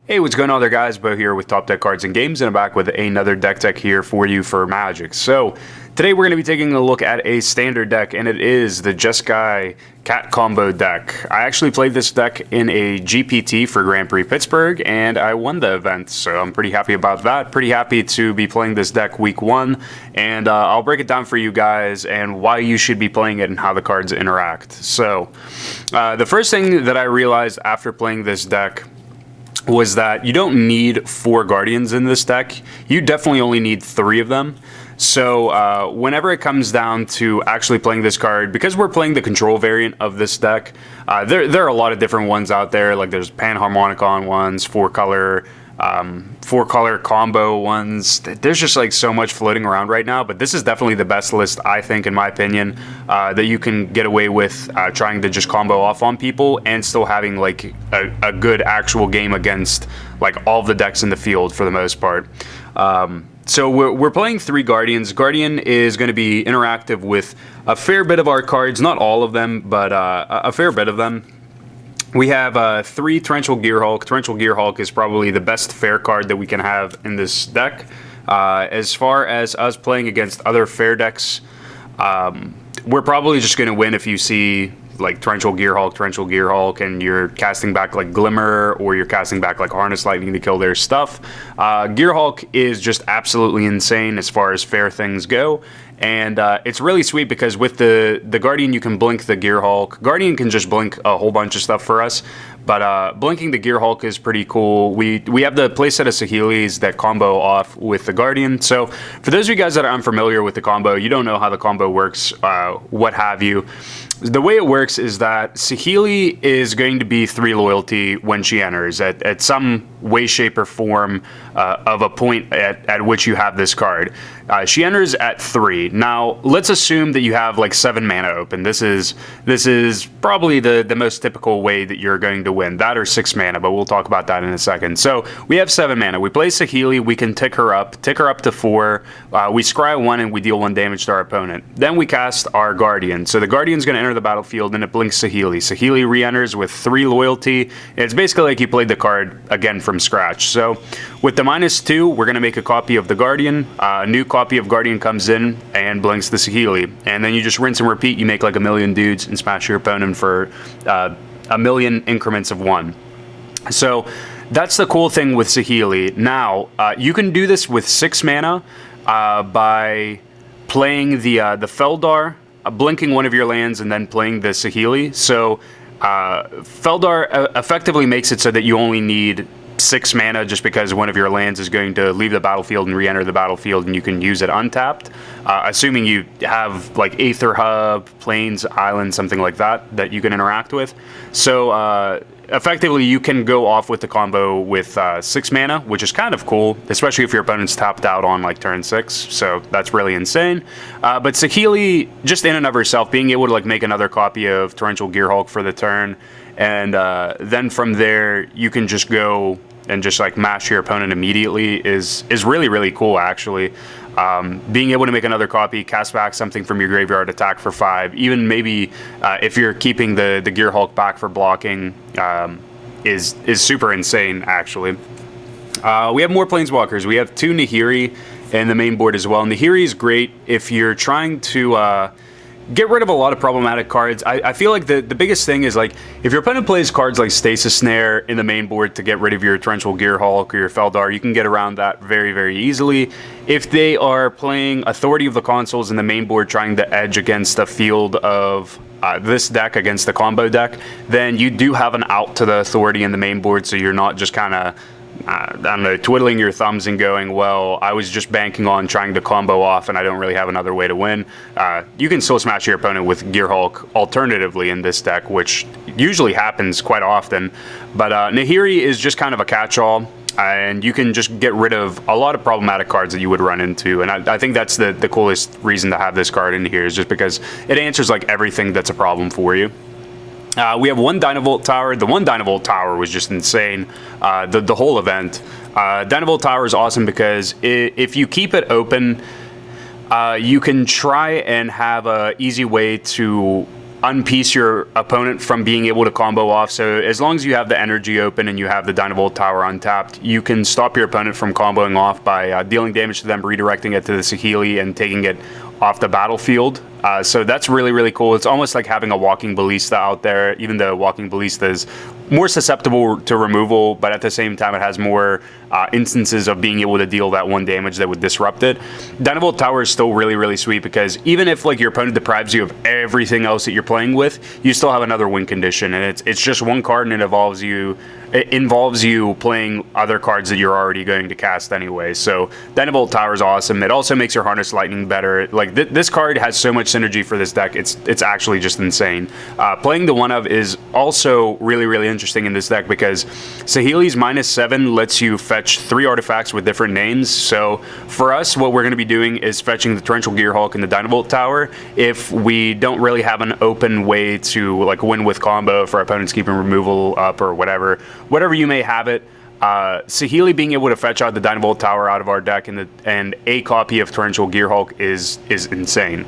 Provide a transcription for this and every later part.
Hey, what's going on there, guys? Bo here with Top Deck Cards and Games, and I'm back with another deck tech here for you for Magic. So, today we're going to be taking a look at a standard deck, and it is the Jeskai Cat Combo deck. I actually played this deck in a GPT for Grand Prix Pittsburgh, and I won the event, so I'm pretty happy about that. Pretty happy to be playing this deck week one, and I'll break it down for you guys and why you should be playing it and how the cards interact. So, the first thing that I realized after playing this deck was that you don't need 4 Guardians in this deck. You definitely only need 3 of them. So whenever it comes down to actually playing this card, because we're playing the control variant of this deck, there are a lot of different ones out there. Like there's Panharmonicon ones, 4-color combo ones. There's just like so much floating around right now, but this is definitely the best list, I think, in my opinion, that you can get away with trying to just combo off on people and still having like a good actual game against like all of the decks in the field for the most part. So we're playing 3 Guardians. Guardian is going to be interactive with a fair bit of our cards, not all of them, but a fair bit of them. We have 3 Torrential Gearhulk. Torrential Gearhulk is probably the best fair card that we can have in this deck. As far as us playing against other fair decks, we're probably just going to win if you see like Torrential Gearhulk, and you're casting back like Glimmer, or you're casting back like Harness Lightning to kill their stuff. Gearhulk is just absolutely insane as far as fair things go. And it's really sweet because with the Guardian, you can blink the Gearhulk. Guardian can just blink a whole bunch of stuff for us, but blinking the Gearhulk is pretty cool. We have the playset of Saheelis that combo off with the Guardian. So for those of you guys that are unfamiliar with the combo, you don't know how the combo works, what have you. The way it works is that Saheeli is going to be 3 loyalty when she enters at some way, shape, or form of a point at which you have this card. She enters at 3. Now, let's assume that you have like 7 mana open. This is probably the most typical way that you're going to win. That or 6 mana, but we'll talk about that in a second. So we have 7 mana. We play Saheeli. We can tick her up to 4. We scry 1 and we deal 1 damage to our opponent. Then we cast our Guardian. So the Guardian's going to enter the battlefield and it blinks Saheeli. Saheeli re-enters with 3 loyalty. It's basically like you played the card again from scratch. So with the -2, we're going to make a copy of the Guardian. A new copy of Guardian comes in and blinks the Saheeli. And then you just rinse and repeat. You make like a million dudes and smash your opponent for a million increments of 1. So that's the cool thing with Saheeli. Now, you can do this with 6 mana by playing the Feldar, blinking one of your lands, and then playing the Saheeli. So Feldar effectively makes it so that you only need 6 mana just because one of your lands is going to leave the battlefield and re-enter the battlefield, and you can use it untapped, assuming you have like Aether Hub, Plains, Island, something like that you can interact with. So effectively you can go off with the combo with 6 mana, which is kind of cool, especially if your opponent's tapped out on like turn 6. So that's really insane. But Saheeli, just in and of herself, being able to like make another copy of Torrential Gearhulk for the turn, and then from there you can just go and just like mash your opponent immediately is really, really cool, actually. Being able to make another copy, cast back something from your graveyard, attack for 5, even maybe if you're keeping the Gearhulk back for blocking, is super insane, actually. We have more Planeswalkers. We have 2 Nahiri in the main board as well. Nahiri is great if you're trying to get rid of a lot of problematic cards. I feel like the biggest thing is like if your opponent plays cards like Stasis Snare in the main board to get rid of your Torrential Gearhulk or your Feldar, you can get around that very, very easily. If they are playing Authority of the Consuls in the main board trying to edge against a field of this deck against the combo deck, then you do have an out to the Authority in the main board, so you're not just kind of I don't know, twiddling your thumbs and going, well, I was just banking on trying to combo off and I don't really have another way to win. You can still smash your opponent with Gearhulk alternatively in this deck, which usually happens quite often. But Nahiri is just kind of a catch-all, and you can just get rid of a lot of problematic cards that you would run into. And I think that's the coolest reason to have this card in here, is just because it answers like everything that's a problem for you. We have 1 Dynavolt Tower. The 1 Dynavolt Tower was just insane, the whole event. Dynavolt Tower is awesome because if you keep it open, you can try and have an easy way to unpiece your opponent from being able to combo off. So as long as you have the energy open and you have the Dynavolt Tower untapped, you can stop your opponent from comboing off by dealing damage to them, redirecting it to the Saheeli, and taking it off the battlefield. So that's really, really cool. It's almost like having a walking ballista out there, even though walking ballista is more susceptible to removal, but at the same time it has more instances of being able to deal that one damage that would disrupt it. Dynavolt Tower is still really, really sweet, because even if like your opponent deprives you of everything else that you're playing with, you still have another win condition, and it's just one card, and it involves you playing other cards that you're already going to cast anyway. So Dynavolt Tower is awesome. It also makes your Harness Lightning better. Like this card has so much synergy for this deck. It's actually just insane. Playing the one of is also really, really interesting in this deck, because Saheeli's -7 lets you fetch 3 artifacts with different names. So for us, what we're going to be doing is fetching the Torrential Gearhulk and the Dynavolt Tower if we don't really have an open way to like win with combo, if our opponent's keeping removal up or whatever you may have it. Saheeli being able to fetch out the Dynavolt Tower out of our deck and a copy of Torrential Gearhulk is insane.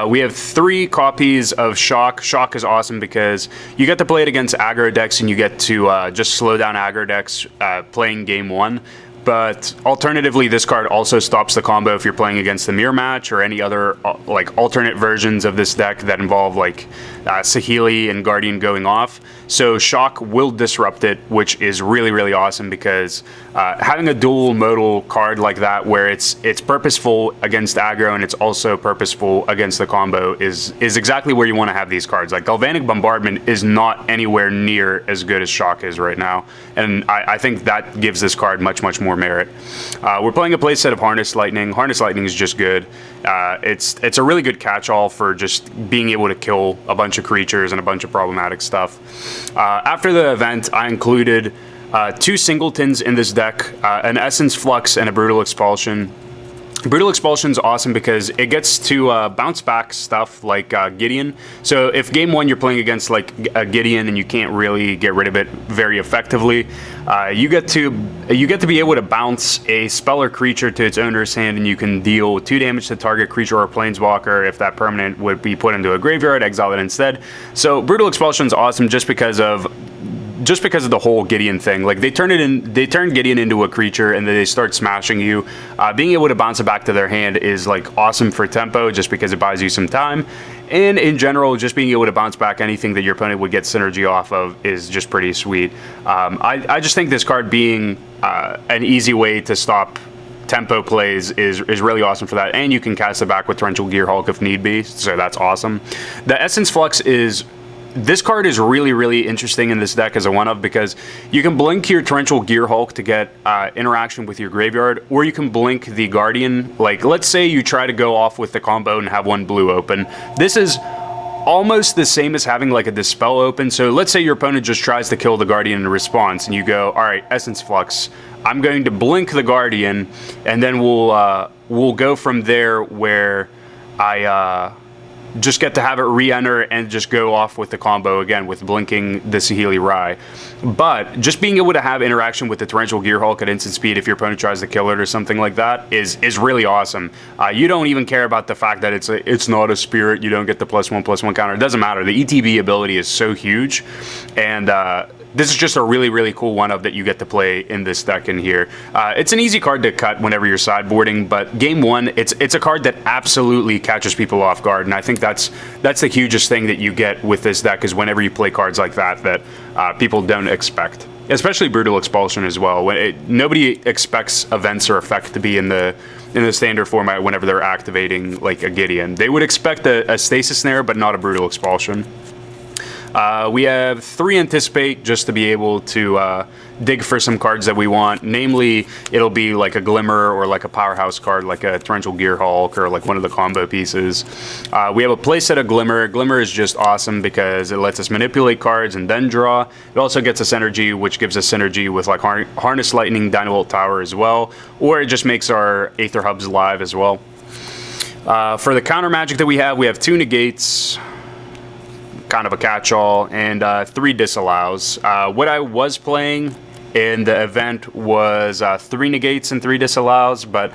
We have 3 copies of Shock. Shock is awesome because you get to play it against aggro decks, and you get to just slow down aggro decks playing game 1. But alternatively, this card also stops the combo if you're playing against the mirror match or any other like alternate versions of this deck that involve like Saheeli and Guardian going off. So Shock will disrupt it, which is really, really awesome, because having a dual modal card like that, where it's purposeful against aggro and it's also purposeful against the combo, is exactly where you want to have these cards. Like Galvanic Bombardment is not anywhere near as good as Shock is right now, and I think that gives this card much, much more merit. We're playing a playset of Harness Lightning. Harness Lightning is just good. It's a really good catch-all for just being able to kill a bunch of creatures and a bunch of problematic stuff. After the event, I included 2 singletons in this deck, an Essence Flux and a Brutal Expulsion. Brutal Expulsion is awesome because it gets to bounce back stuff like Gideon. So if game 1 you're playing against like a Gideon and you can't really get rid of it very effectively, you get to be able to bounce a spell or creature to its owner's hand, and you can deal 2 damage to target creature or planeswalker. If that permanent would be put into a graveyard, exile it instead. So Brutal Expulsion is awesome just because of the whole Gideon thing. Like they turn Gideon into a creature and then they start smashing you. Being able to bounce it back to their hand is like awesome for tempo, just because it buys you some time. And in general, just being able to bounce back anything that your opponent would get synergy off of is just pretty sweet. I just think this card being an easy way to stop tempo plays is really awesome for that. And you can cast it back with Torrential Gearhulk if need be, so that's awesome. The Essence Flux this card is really, really interesting in this deck as a one-of, because you can blink your Torrential Gearhulk to get interaction with your graveyard, or you can blink the Guardian. Like, let's say you try to go off with the combo and have 1 blue open. This is almost the same as having like a Dispel open. So let's say your opponent just tries to kill the Guardian in response, and you go, all right, Essence Flux, I'm going to blink the Guardian, and then we'll go from there, where I just get to have it re-enter and just go off with the combo again with blinking the Saheeli Rai. But just being able to have interaction with the Torrential Gearhulk at instant speed if your opponent tries to kill it or something like that is really awesome. You don't even care about the fact that it's not a spirit, you don't get the +1/+1 counter. It doesn't matter. The ETB ability is so huge, and this is just a really, really cool one-of that you get to play in this deck in here. It's an easy card to cut whenever you're sideboarding, but game 1, it's a card that absolutely catches people off guard, and I think that's the hugest thing that you get with this deck, is whenever you play cards like that people don't expect. Especially Brutal Expulsion as well. Nobody expects events or effect to be in the standard format whenever they're activating like a Gideon. They would expect a Stasis Snare, but not a Brutal Expulsion. We have 3 Anticipate just to be able to dig for some cards that we want. Namely, it'll be like a Glimmer or like a Powerhouse card, like a Torrential Gearhulk or like one of the combo pieces. We have a playset of Glimmer. Glimmer is just awesome because it lets us manipulate cards and then draw. It also gets us energy, which gives us synergy with like Harness Lightning, Dynavolt Tower as well, or it just makes our Aether Hubs live as well. For the counter magic that we have 2 Negates, kind of a catch-all, and 3 Disallows. What I was playing in the event was 3 negates and 3 disallows, but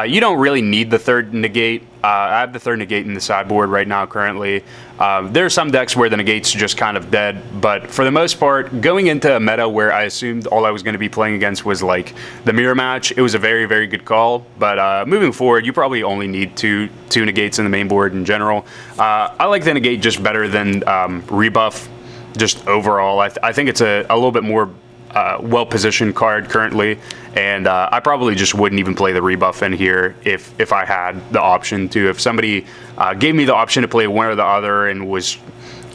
you don't really need the third negate. I have the third negate in the sideboard right now currently. There are some decks where the negate's just kind of dead, but for the most part, going into a meta where I assumed all I was going to be playing against was like the mirror match, it was a very, very good call. But moving forward, you probably only need two negates in the main board in general. I like the negate just better than rebuff, just overall. I think it's a little bit more well-positioned card currently, and I probably just wouldn't even play the rebuff in here if I had the option to. If somebody gave me the option to play one or the other and was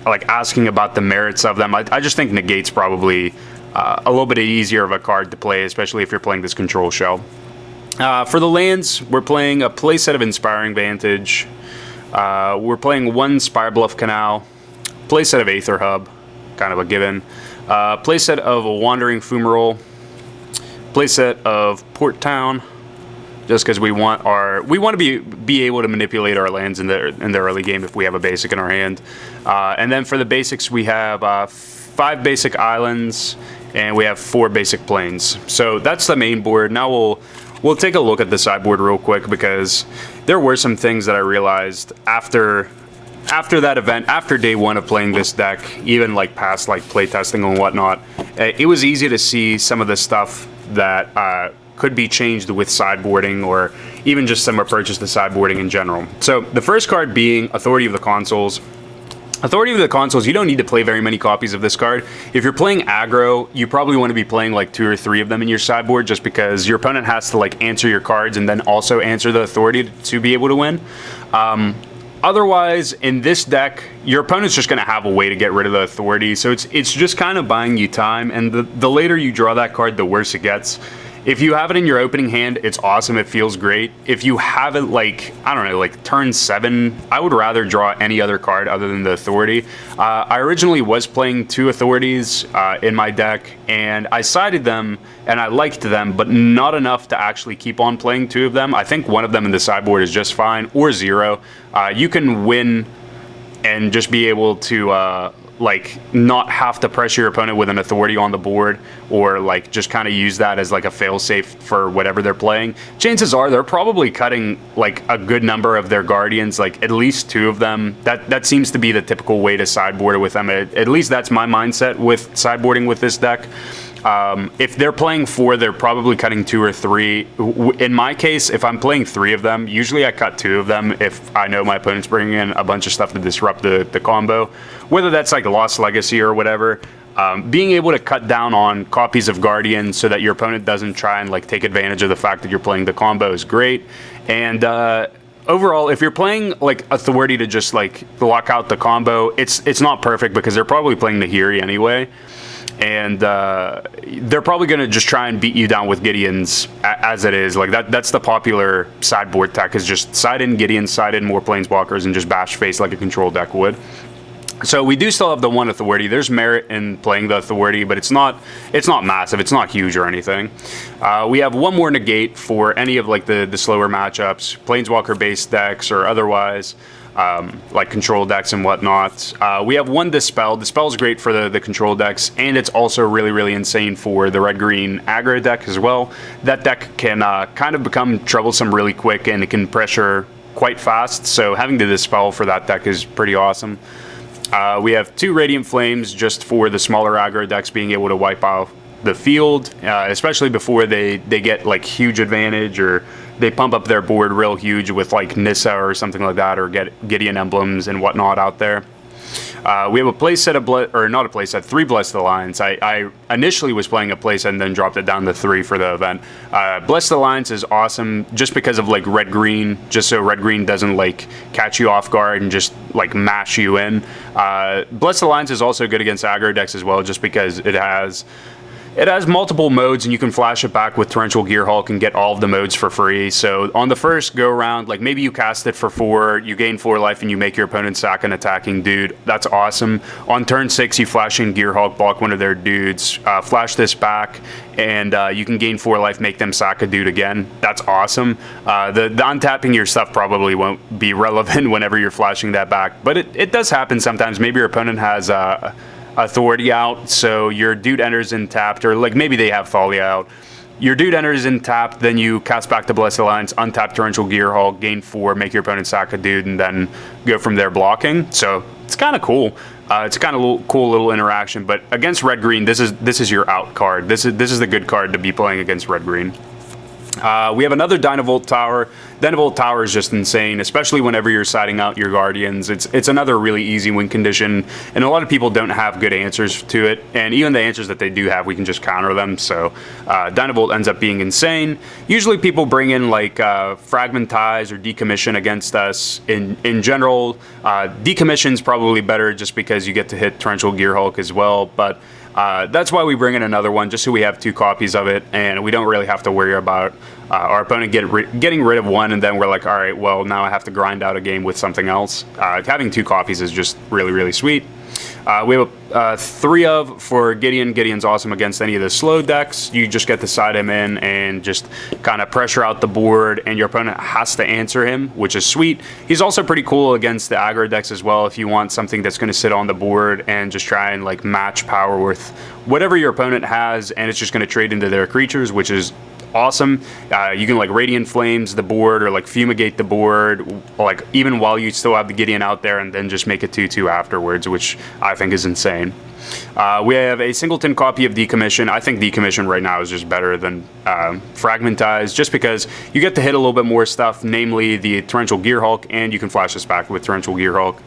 like asking about the merits of them, I just think negate's probably a little bit easier of a card to play, especially if you're playing this control shell. For the lands, we're playing a playset of Inspiring Vantage. We're playing 1 Spire Bluff Canal, playset of Aether Hub, kind of a given. Playset of a Wandering Fumarole, playset of Port Town, just because we want to be able to manipulate our lands in the early game if we have a basic in our hand. And then for the basics, we have 5 basic islands and we have 4 basic plains. So that's the main board. Now we'll take a look at the sideboard real quick, because there were some things that I realized after that event, after day 1 of playing this deck, even like past like playtesting and whatnot. It was easy to see some of the stuff that could be changed with sideboarding, or even just some approaches to sideboarding in general. So the first card being Authority of the Consuls. Authority of the Consuls, you don't need to play very many copies of this card. If you're playing aggro, you probably want to be playing like 2 or 3 of them in your sideboard, just because your opponent has to like answer your cards and then also answer the authority to be able to win. Otherwise, in this deck, your opponent's just going to have a way to get rid of the authority, so it's just kind of buying you time, and the later you draw that card, the worse it gets. If you have it in your opening hand, it's awesome, it feels great. If you have it like, I don't know, like turn 7, I would rather draw any other card other than the authority. I originally was playing 2 authorities in my deck, and I sided them, and I liked them, but not enough to actually keep on playing 2 of them. I think one of them in the sideboard is just fine, or 0. You can win and just be able to like not have to pressure your opponent with an authority on the board, or like just kind of use that as like a failsafe for whatever they're playing. Chances are they're probably cutting like a good number of their guardians, like at least 2 of them. That seems to be the typical way to sideboard with them. At least that's my mindset with sideboarding with this deck. If they're playing 4, they're probably cutting 2 or 3. In my case, if I'm playing 3 of them, usually I cut 2 of them if I know my opponent's bringing in a bunch of stuff to disrupt the combo, whether that's like Lost Legacy or whatever. Being able to cut down on copies of Guardian so that your opponent doesn't try and like take advantage of the fact that you're playing the combo is great. And overall, if you're playing like authority to just like block out the combo, it's not perfect, because they're probably playing Nahiri anyway. And they're probably going to just try and beat you down with Gideons as it is. Like that's the popular sideboard tech, is just side in Gideons, side in more Planeswalkers, and just bash face like a control deck would. So we do still have the 1 authority. There's merit in playing the authority, but it's not massive. It's not huge or anything. We have 1 more negate for any of like the slower matchups, Planeswalker-based decks or otherwise. Like control decks and whatnot. We have 1 Dispel. Dispel is great for the control decks, and it's also really, really insane for the red-green aggro deck as well. That deck can kind of become troublesome really quick, and it can pressure quite fast, so having the Dispel for that deck is pretty awesome. We have 2 Radiant Flames just for the smaller aggro decks being able to wipe out the field, especially before they get like huge advantage, or they pump up their board real huge with like Nissa or something like that, or get Gideon emblems and whatnot out there. We have a playset of not a playset, 3 Blessed Alliance. I initially was playing a playset and then dropped it down to 3 for the event. Blessed Alliance is awesome just because of like red-green, just so red-green doesn't like catch you off guard and just like mash you in. Blessed Alliance is also good against aggro decks as well, just because it has multiple modes, and you can flash it back with Torrential Gearhulk and get all of the modes for free. So on the first go around, like maybe you cast it for 4, you gain 4 life, and you make your opponent sack an attacking dude. That's awesome. On turn 6, you flash in Gearhulk, block one of their dudes, flash this back, and you can gain 4 life, make them sack a dude again. That's awesome. The untapping your stuff probably won't be relevant whenever you're flashing that back, but it does happen sometimes. Maybe your opponent has a Authority out, so your dude enters in tapped, or like maybe they have Folly out. Your dude enters in tapped, then you cast back to Blessed Alliance, untap Torrential Gearhulk, gain 4, make your opponent sack a dude, and then go from there blocking. So it's kind of cool. It's kind of cool little interaction. But against red green, this is your out card. This is the good card to be playing against red green. We have another Dynavolt Tower. Dynavolt Tower is just insane, especially whenever you're siding out your Guardians. It's another really easy win condition, and a lot of people don't have good answers to it, and even the answers that they do have, we can just counter them, so Dynavolt ends up being insane. Usually people bring in like Fragmentize or Decommission against us. In general, Decommission's probably better just because you get to hit Torrential Gearhulk as well, but that's why we bring in another one, just so we have 2 copies of it, and we don't really have to worry about our opponent getting rid of one, and then we're like, all right, well, now I have to grind out a game with something else. Having 2 copies is just really, really sweet. We have 3 of for Gideon. Gideon's awesome against any of the slow decks. You just get to side him in and just kind of pressure out the board, and your opponent has to answer him, which is sweet. He's also pretty cool against the aggro decks as well, if you want something that's going to sit on the board and just try and like match power with whatever your opponent has, and it's just going to trade into their creatures, which is awesome. You can like Radiant Flames the board, or like Fumigate the board, like even while you still have the Gideon out there, and then just make it 2/2 afterwards, which I think is insane. We have a singleton copy of Decommission. I think Decommission right now is just better than Fragmentize, just because you get to hit a little bit more stuff, namely the Torrential Gearhulk, and you can flash this back with Torrential Gearhulk.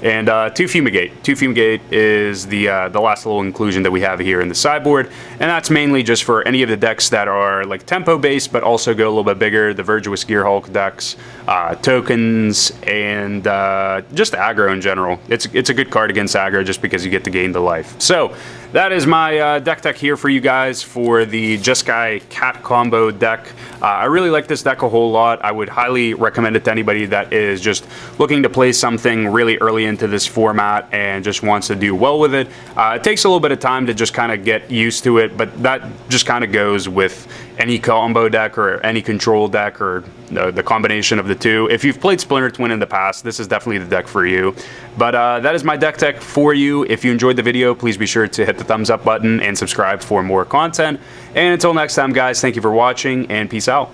And 2 Fumigate. 2 Fumigate is the last little inclusion that we have here in the sideboard, and that's mainly just for any of the decks that are like tempo based, but also go a little bit bigger. The Virtuous Gearhulk decks, tokens, and just aggro in general. It's a good card against aggro just because you get to gain the life. So that is my deck tech here for you guys for the Jeskai Cat combo deck. I really like this deck a whole lot. I would highly recommend it to anybody that is just looking to play something really early into this format and just wants to do well with it. It takes a little bit of time to just kind of get used to it, but that just kind of goes with any combo deck or any control deck, or the combination of the two. If you've played Splinter Twin in the past, this is definitely the deck for you. But that is my deck tech for you. If you enjoyed the video, please be sure to hit the thumbs up button and subscribe for more content. And until next time, guys, thank you for watching, and peace out.